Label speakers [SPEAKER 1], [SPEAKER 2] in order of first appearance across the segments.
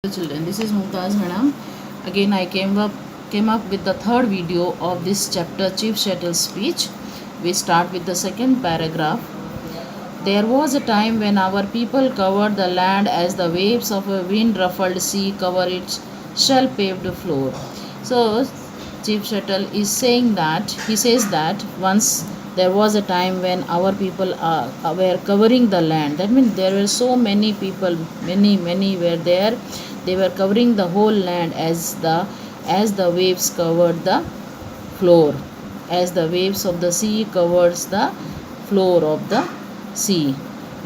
[SPEAKER 1] Children, this is Mumtaz Madam. Again, I came up with the third video of this chapter, Chief Shuttle's speech. We start with the second paragraph. There was a time when our people covered the land as the waves of a wind-ruffled sea cover its shell-paved floor. So, Chief Shuttle is saying that he says that once there was a time when our people were covering the land. That means there were so many people, many were there. They were covering the whole land as the waves covered the floor, as the waves of the sea covers the floor of the sea.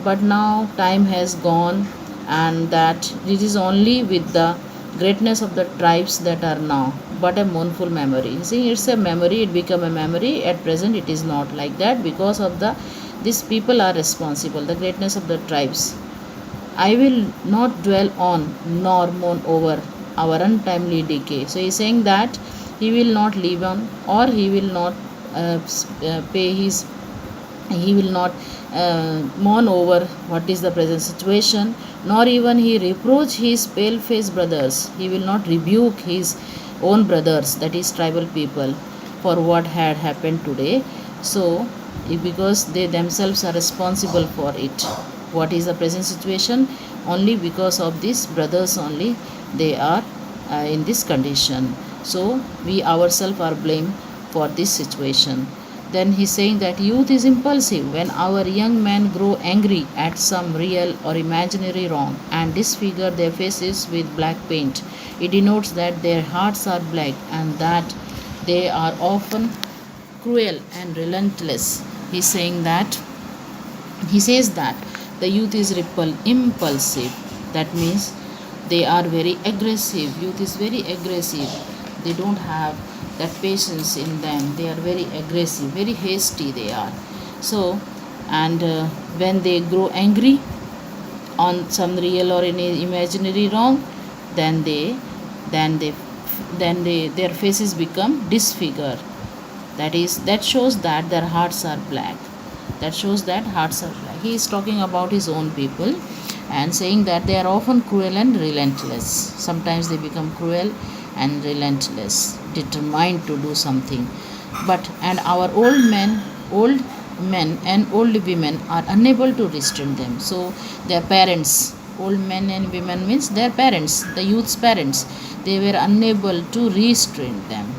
[SPEAKER 1] But now time has gone, and that it is only with the greatness of the tribes that are now but a mournful memory. See, it's a memory, it become a memory. At present it is not like that because of these people are responsible, the greatness of the tribes. I will not dwell on nor mourn over our untimely decay. So he is saying that he will not live on, or he will not he will not mourn over what is the present situation, nor even he reproach his pale-faced brothers. He will not rebuke his own brothers, that is tribal people, for what had happened today. So because they themselves are responsible for it, what is the present situation, only because of these brothers only they are in this condition. So we ourselves are blamed for this situation. Then he is saying that youth is impulsive. When our young men grow angry at some real or imaginary wrong and disfigure their faces with black paint, it denotes that their hearts are black and that they are often cruel and relentless. He says that the youth is impulsive. That means they are very aggressive. Youth is very aggressive. They don't have that patience in them. They are very aggressive, very hasty they are. So, and when they grow angry on some real or any imaginary wrong, then their faces become disfigured. That shows that their hearts are black. He is talking about his own people and saying that they are often cruel and relentless. Sometimes they become cruel and relentless, determined to do something. And our old men and old women are unable to restrain them. So their parents, old men and women means their parents, the youth's parents, they were unable to restrain them.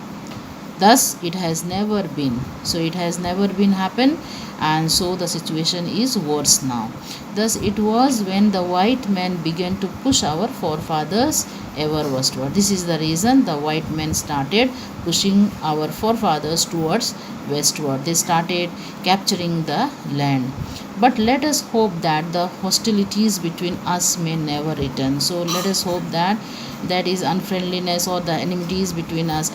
[SPEAKER 1] Thus it has never been. So it has never been happened, and so the situation is worse now. Thus it was when the white men began to push our forefathers ever westward. This is the reason the white men started pushing our forefathers towards westward. They started capturing the land. But let us hope that the hostilities between us may never return. So let us hope that is unfriendliness or the enmities between us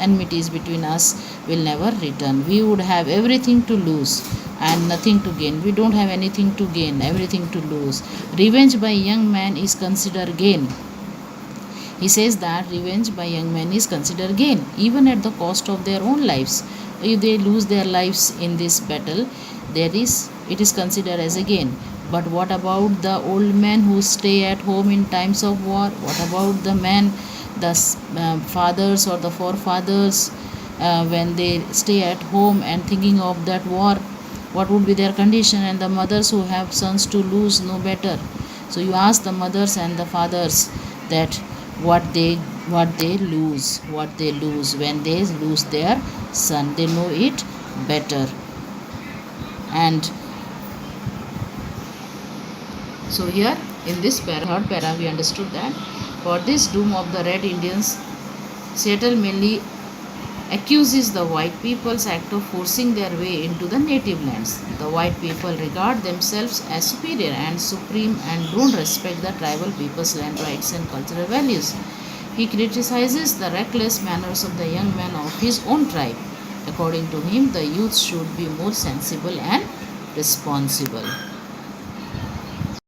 [SPEAKER 1] will never return. We would have everything to lose and nothing to gain. We don't have anything to gain, everything to lose. Revenge by young man is considered gain. He says that revenge by young men is considered gain, even at the cost of their own lives. If they lose their lives in this battle, it is considered as a gain. But what about the old men who stay at home in times of war? What about the men, the fathers or the forefathers, when they stay at home and thinking of that war? What would be their condition? And the mothers who have sons to lose know better. So you ask the mothers and the fathers that what they lose when they lose their son. They know it better. And so here in this third para we understood that for this doom of the Red Indians, Seattle mainly accuses the white people's act of forcing their way into the native lands. The white people regard themselves as superior and supreme and don't respect the tribal people's land rights and cultural values. He criticizes the reckless manners of the young men of his own tribe. According to him, the youth should be more sensible and responsible.